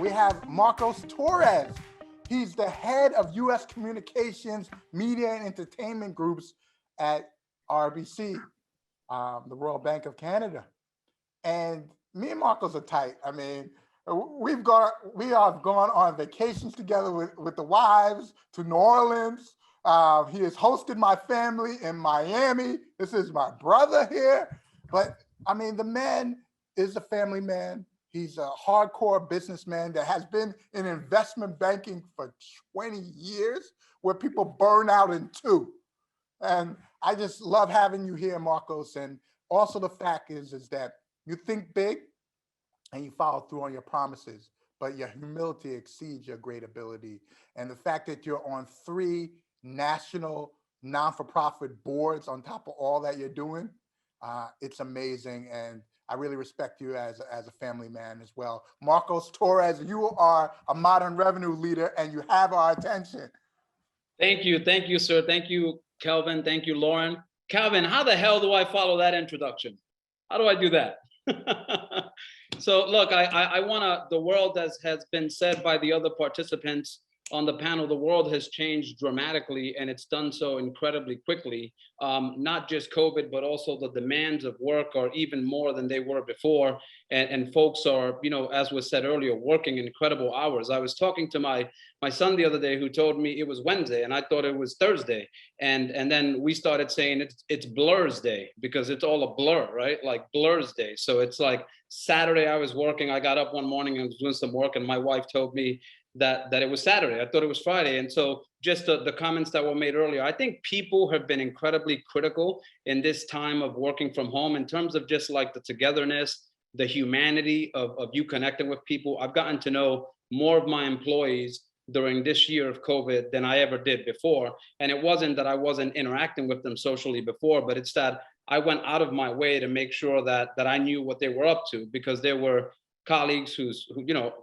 we have Marcos Torres. He's the head of U.S. Communications, Media, and Entertainment Groups at RBC, the Royal Bank of Canada. And me and Marcos are tight. I mean, we have gone on vacations together with the wives to New Orleans. He has hosted my family in Miami. This is my brother here. But I mean, the man is a family man. He's a hardcore businessman that has been in investment banking for 20 years, where people burn out in 2. And I just love having you here, Marcos. And also the fact is that you think big and you follow through on your promises, but your humility exceeds your great ability. And the fact that you're on 3 national non-for-profit boards on top of all that you're doing, it's amazing. And I really respect you as a family man as well. Marcos Torres, you are a modern revenue leader and you have our attention. Thank you, sir. Thank you, Kelvin. Thank you, Lauren. Calvin, how the hell do I follow that introduction? How do I do that? So look, I wanna, the world has been said by the other participants on the panel, the world has changed dramatically, and it's done so incredibly quickly. Not just COVID, but also the demands of work are even more than they were before. And folks are, you know, as was said earlier, working incredible hours. I was talking to my son the other day who told me it was Wednesday and I thought it was Thursday. And then we started saying it's Blur's Day because it's all a blur, right? Like Blur's Day. So it's like Saturday I was working. I got up one morning and was doing some work and my wife told me that it was Saturday. I thought it was Friday. And so just the comments that were made earlier, I think people have been incredibly critical in this time of working from home in terms of just like the togetherness, the humanity of you connecting with people. I've gotten to know more of my employees during this year of COVID than I ever did before. And it wasn't that I wasn't interacting with them socially before, but it's that I went out of my way to make sure that I knew what they were up to, because there were colleagues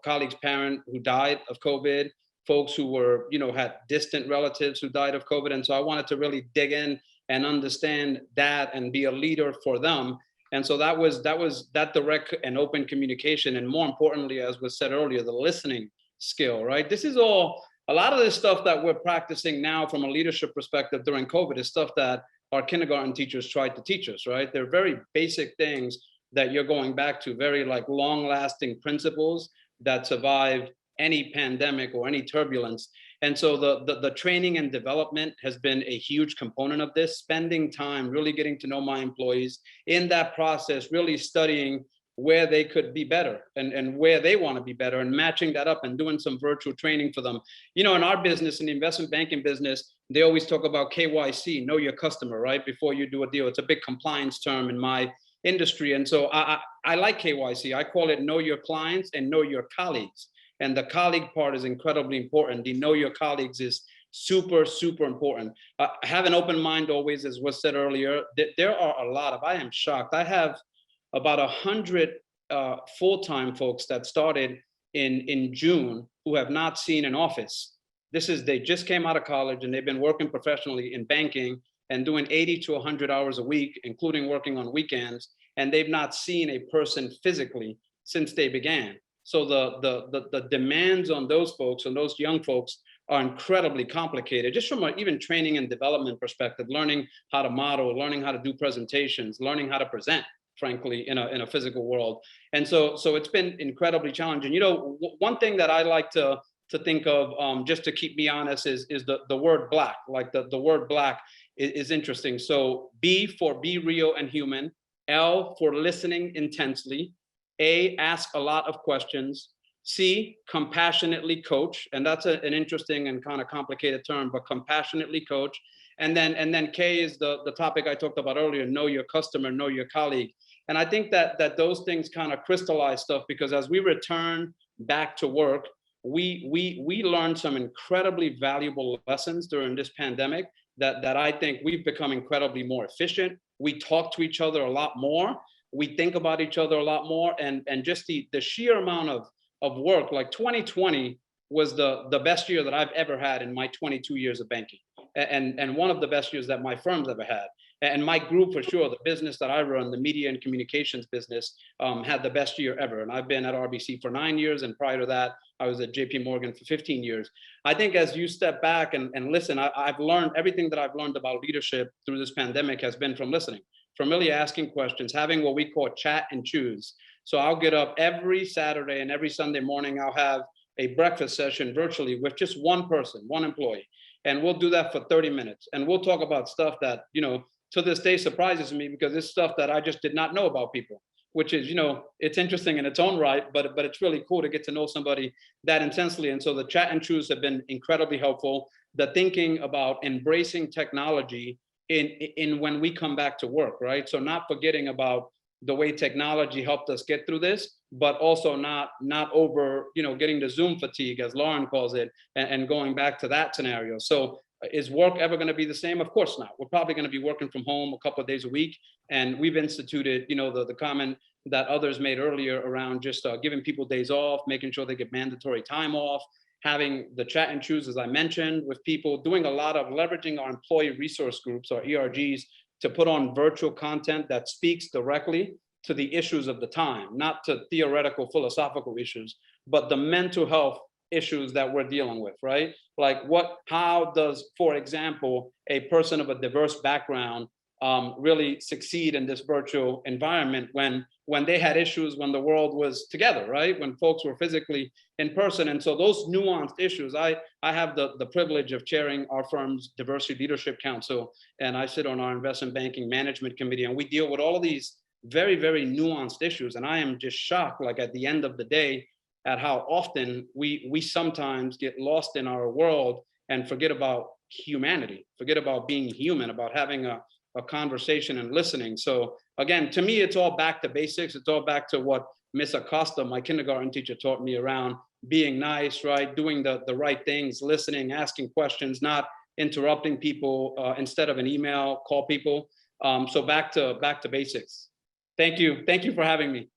colleagues' parent who died of COVID, folks who were, had distant relatives who died of COVID. And so I wanted to really dig in and understand that and be a leader for them. And so that was that direct and open communication. And more importantly, as was said earlier, the listening skill, right? This is all, a lot of this stuff that we're practicing now from a leadership perspective during COVID is stuff that our kindergarten teachers tried to teach us, right? They're very basic things that you're going back to, very like long-lasting principles that survive any pandemic or any turbulence. And so the training and development has been a huge component of this, spending time really getting to know my employees, in that process really studying where they could be better and where they want to be better, and matching that up and doing some virtual training for them. In our business, in the investment banking business, they always talk about KYC, know your customer, right? Before you do a deal. It's a big compliance term in my industry. And so I like KYC. I call it know your clients and know your colleagues. And the colleague part is incredibly important. The know your colleagues is super, super important. Have an open mind always, as was said earlier. There are a lot of, I am shocked. I have about 100 full-time folks that started in June who have not seen an office. They just came out of college and they've been working professionally in banking and doing 80 to 100 hours a week, including working on weekends, and they've not seen a person physically since they began. So the demands on those folks and those young folks are incredibly complicated, just from an even training and development perspective, learning how to model, learning how to do presentations, learning how to present, frankly, in a physical world. And so it's been incredibly challenging. One thing that I like to think of, just to keep me honest, is the word black. Like the word black is interesting. So B for be real and human, L for listening intensely, A, ask a lot of questions, C, compassionately coach, and that's an interesting and kind of complicated term, but compassionately coach. And then K is the topic I talked about earlier, know your customer, know your colleague. And I think that those things kind of crystallize stuff, because as we return back to work, we learned some incredibly valuable lessons during this pandemic that I think we've become incredibly more efficient. We talk to each other a lot more. We think about each other a lot more, and just the sheer amount of work. Like 2020 was the best year that I've ever had in my 22 years of banking, and one of the best years that my firm's ever had. And my group, for sure, the business that I run, the media and communications business, had the best year ever. And I've been at RBC for 9 years. And prior to that, I was at JP Morgan for 15 years. I think as you step back and listen, I've learned everything that I've learned about leadership through this pandemic has been from listening, from really asking questions, having what we call chat and choose. So I'll get up every Saturday and every Sunday morning, I'll have a breakfast session virtually with just one person, one employee. And we'll do that for 30 minutes. And we'll talk about stuff that, to this day surprises me, because it's stuff that I just did not know about people, which is, it's interesting in its own right, but it's really cool to get to know somebody that intensely. And so the chat and choose have been incredibly helpful. The thinking about embracing technology in when we come back to work, right? So not forgetting about the way technology helped us get through this, but also not over, getting the Zoom fatigue, as Lauren calls it, and going back to that scenario. So is work ever going to be the same? Of course not. We're probably going to be working from home a couple of days a week. And we've instituted, the comment that others made earlier around just giving people days off, making sure they get mandatory time off, having the chat and choose, as I mentioned, with people, doing a lot of leveraging our employee resource groups, or ERGs, to put on virtual content that speaks directly to the issues of the time, not to theoretical philosophical issues, but the mental health issues that we're dealing with, right? Like how does, for example, a person of a diverse background really succeed in this virtual environment when they had issues when the world was together, right? When folks were physically in person. And so those nuanced issues, I have the privilege of chairing our firm's Diversity Leadership Council, and I sit on our investment banking management committee, and we deal with all of these very, very nuanced issues. And I am just shocked, like at the end of the day, at how often we sometimes get lost in our world and forget about humanity, forget about being human, about having a conversation and listening. So again, to me, it's all back to basics. It's all back to what Miss Acosta, my kindergarten teacher, taught me around being nice, right? Doing the right things, listening, asking questions, not interrupting people instead of an email, call people. So back to basics. Thank you. Thank you for having me.